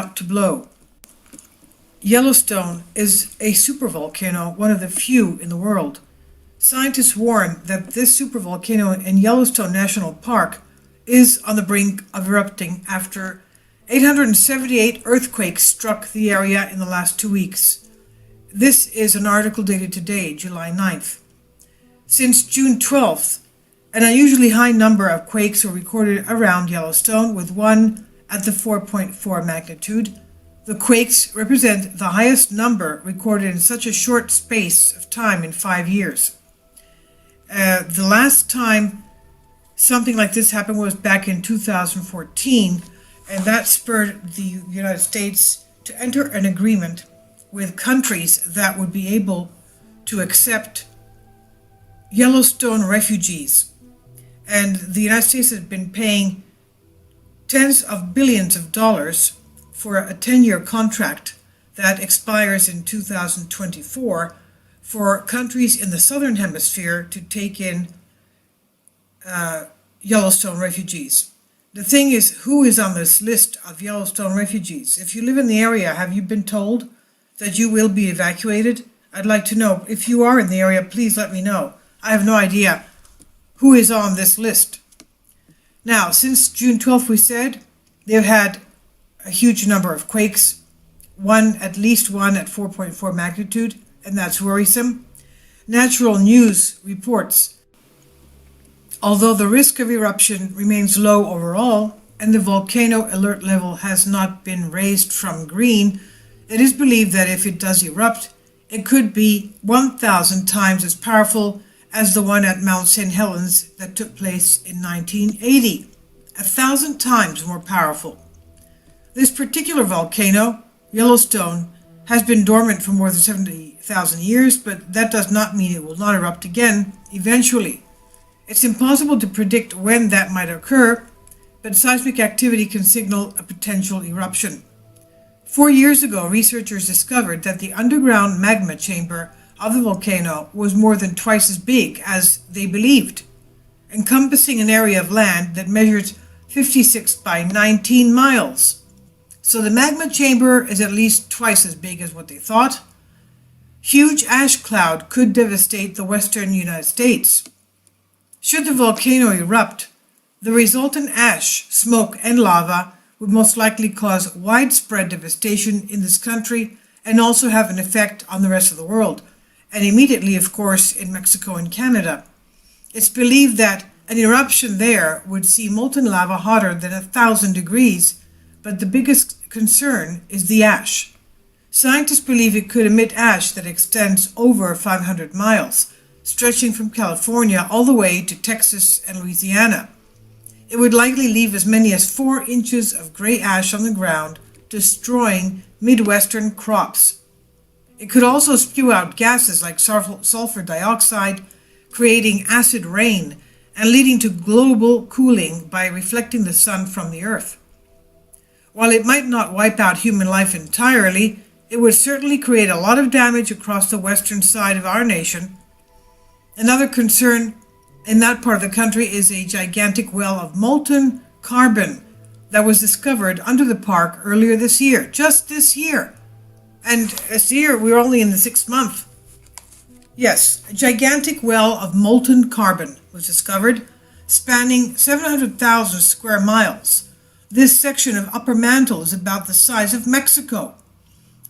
about to blow. Yellowstone is a supervolcano, one of the few in the world. Scientists warn that this supervolcano in Yellowstone National Park is on the brink of erupting after 878 earthquakes struck the area in the last 2 weeks. This is an article dated today, July 9th. Since June 12th, an unusually high number of quakes were recorded around Yellowstone, with one at the 4.4 magnitude. The quakes represent the highest number recorded in such a short space of time in 5 years. The last time something like this happened was back in 2014, and that spurred the United States to enter an agreement with countries that would be able to accept Yellowstone refugees. And the United States has been paying tens of billions of dollars for a 10-year contract that expires in 2024 for countries in the southern hemisphere to take in Yellowstone refugees. The thing is, who is on this list of Yellowstone refugees? If you live in the area, have you been told that you will be evacuated? I'd like to know. If you are in the area, please let me know. I have no idea who is on this list. Now, since June 12th, we said, they've had a huge number of quakes, at least one at 4.4 magnitude, and that's worrisome. Natural News reports, although the risk of eruption remains low overall, and the volcano alert level has not been raised from green, it is believed that if it does erupt, it could be 1,000 times as powerful as the one at Mount St. Helens that took place in 1980. 1,000 times more powerful. This particular volcano, Yellowstone, has been dormant for more than 70,000 years, but that does not mean it will not erupt again eventually. It's impossible to predict when that might occur, but seismic activity can signal a potential eruption. 4 years ago, researchers discovered that the underground magma chamber of the volcano was more than twice as big as they believed, encompassing an area of land that measured 56 by 19 miles. So the magma chamber is at least twice as big as what they thought. Huge ash cloud could devastate the western United States. Should the volcano erupt, the resultant ash, smoke, and lava would most likely cause widespread devastation in this country and also have an effect on the rest of the world, and immediately, of course, in Mexico and Canada. It's believed that an eruption there would see molten lava hotter than 1,000 degrees, but the biggest concern is the ash. Scientists believe it could emit ash that extends over 500 miles, stretching from California all the way to Texas and Louisiana. It would likely leave as many as 4 inches of gray ash on the ground, destroying Midwestern crops. It could also spew out gases like sulfur dioxide, creating acid rain and leading to global cooling by reflecting the sun from the earth. While it might not wipe out human life entirely, it would certainly create a lot of damage across the western side of our nation. Another concern in that part of the country is a gigantic well of molten carbon that was discovered under the park earlier this year, just this year. And this year, we're only in the 6th month. Yes, a gigantic well of molten carbon was discovered, spanning 700,000 square miles. This section of upper mantle is about the size of Mexico,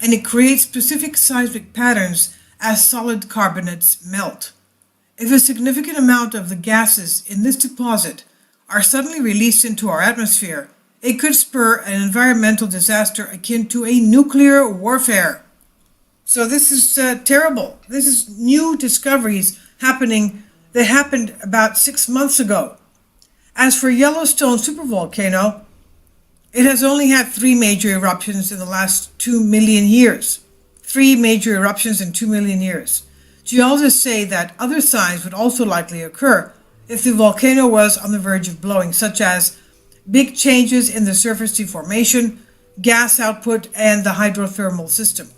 and it creates specific seismic patterns as solid carbonates melt. If a significant amount of the gases in this deposit are suddenly released into our atmosphere, it could spur an environmental disaster akin to a nuclear warfare. So this is terrible. This is new discoveries happening that happened about 6 months ago. As for Yellowstone supervolcano, it has only had 3 major eruptions in the last 2 million years. 3 major eruptions in 2 million years. Geologists say that other signs would also likely occur if the volcano was on the verge of blowing, such as big changes in the surface deformation, gas output, and the hydrothermal system.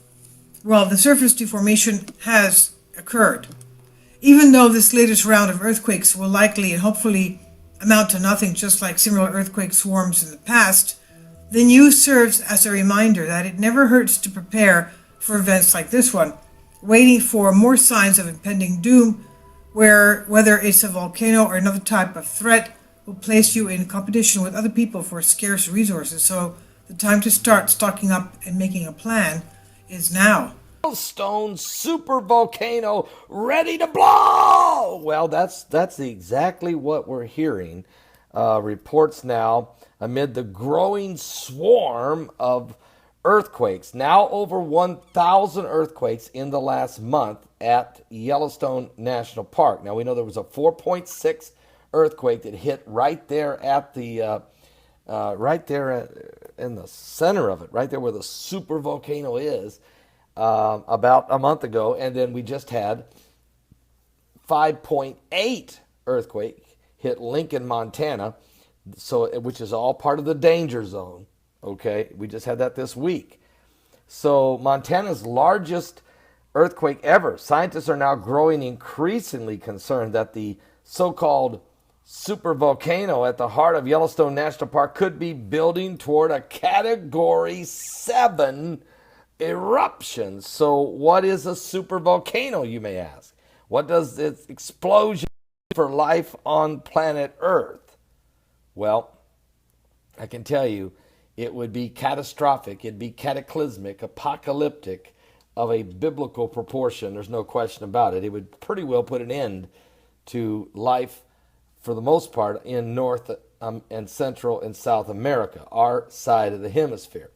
Well, the surface deformation has occurred. Even though this latest round of earthquakes will likely and hopefully amount to nothing, just like similar earthquake swarms in the past, The news serves as a reminder that it never hurts to prepare for events like this one, waiting for more signs of impending doom, whether it's a volcano or another type of threat, will place you in competition with other people for scarce resources. So the time to start stocking up and making a plan is now. Yellowstone super volcano ready to blow. Well, that's exactly what we're hearing. Reports now amid the growing swarm of earthquakes. Now over 1,000 earthquakes in the last month at Yellowstone National Park. Now we know there was a 4.6 earthquake that hit right there at the right there in the center of it, right there where the super volcano is. About a month ago, and then we just had 5.8 earthquake hit Lincoln, Montana, so which is all part of the danger zone. Okay, we just had that this week. So Montana's largest earthquake ever. Scientists are now growing increasingly concerned that the so-called super volcano at the heart of Yellowstone National Park could be building toward a Category 7 eruption. So what is a super volcano, you may ask? What does its explosion mean for life on planet Earth? Well, I can tell you it would be catastrophic, it'd be cataclysmic, apocalyptic, of a biblical proportion. There's no question about it. It would pretty well put an end to life for the most part in North and Central and South America, our side of the hemisphere.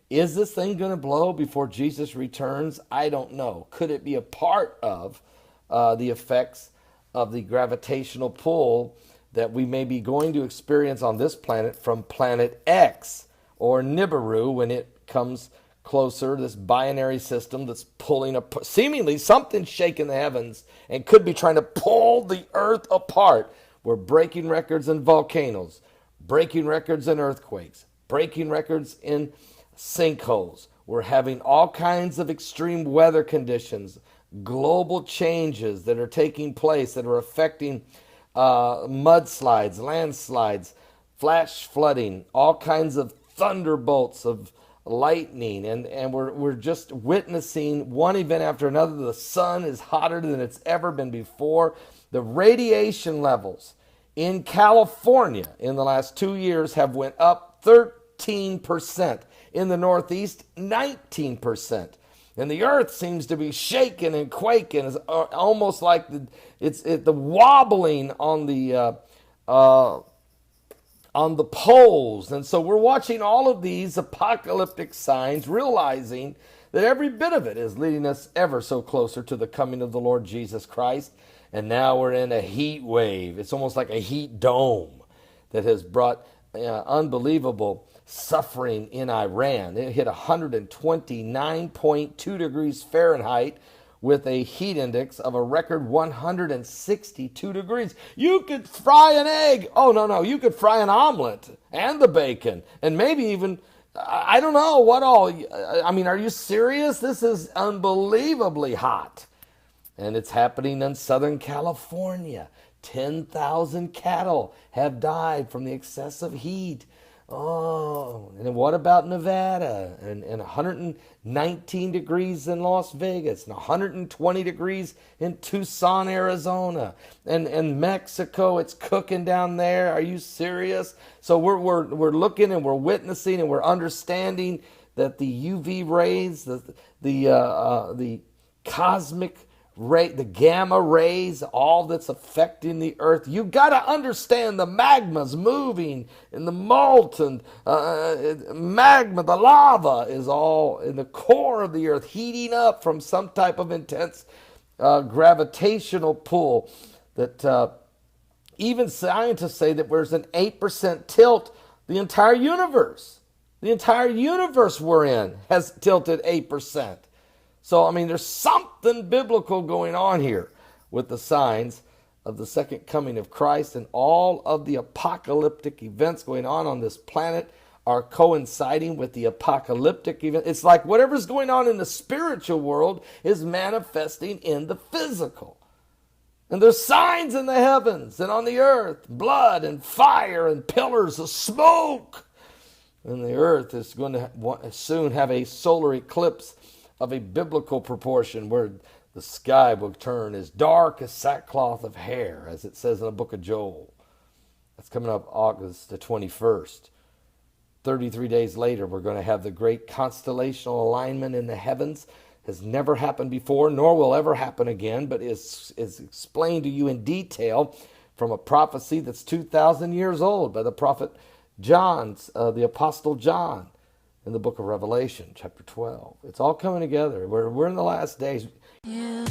Is this thing going to blow before Jesus returns? I don't know. Could it be a part of the effects of the gravitational pull that we may be going to experience on this planet from planet X or Nibiru when it comes closer, this binary system that's pulling up, seemingly something shaking the heavens and could be trying to pull the earth apart. We're breaking records in volcanoes, breaking records in earthquakes, breaking records in sinkholes. We're having all kinds of extreme weather conditions, global changes that are taking place that are affecting mudslides, landslides, flash flooding, all kinds of thunderbolts of lightning, and we're just witnessing one event after another. The sun is hotter than it's ever been before. The radiation levels in California in the last 2 years have went up 13%. In the Northeast, 19%. And the earth seems to be shaking and quaking. It's almost like the wobbling on the poles. And so we're watching all of these apocalyptic signs, realizing that every bit of it is leading us ever so closer to the coming of the Lord Jesus Christ. And now we're in a heat wave. It's almost like a heat dome that has brought unbelievable suffering in Iran. It hit 129.2 degrees Fahrenheit with a heat index of a record 162 degrees. You could fry an egg. Oh, no. You could fry an omelet and the bacon and maybe even, I don't know what all. I mean, are you serious? This is unbelievably hot. And it's happening in Southern California. 10,000 cattle have died from the excessive heat. Oh, and what about Nevada? And 119 degrees in Las Vegas, and 120 degrees in Tucson, Arizona, and Mexico. It's cooking down there. Are you serious? So we're looking and we're witnessing and we're understanding that the UV rays, the cosmic the gamma rays, all that's affecting the earth. You got to understand the magma's moving and the molten magma, the lava is all in the core of the earth, heating up from some type of intense gravitational pull that even scientists say that there's an 8% tilt. The entire universe we're in has tilted 8%. So, I mean, there's something biblical going on here with the signs of the second coming of Christ, and all of the apocalyptic events going on this planet are coinciding with the apocalyptic event. It's like whatever's going on in the spiritual world is manifesting in the physical. And there's signs in the heavens and on the earth, blood and fire and pillars of smoke. And the earth is going to soon have a solar eclipse of a biblical proportion where the sky will turn as dark as sackcloth of hair, as it says in the book of Joel. That's coming up August the 21st. 33 days later, we're going to have the great constellational alignment in the heavens. Has never happened before, nor will ever happen again, but is explained to you in detail from a prophecy that's 2,000 years old by the prophet John, the Apostle John, in the book of Revelation, chapter 12. It's all coming together. We're in the last days. Yeah.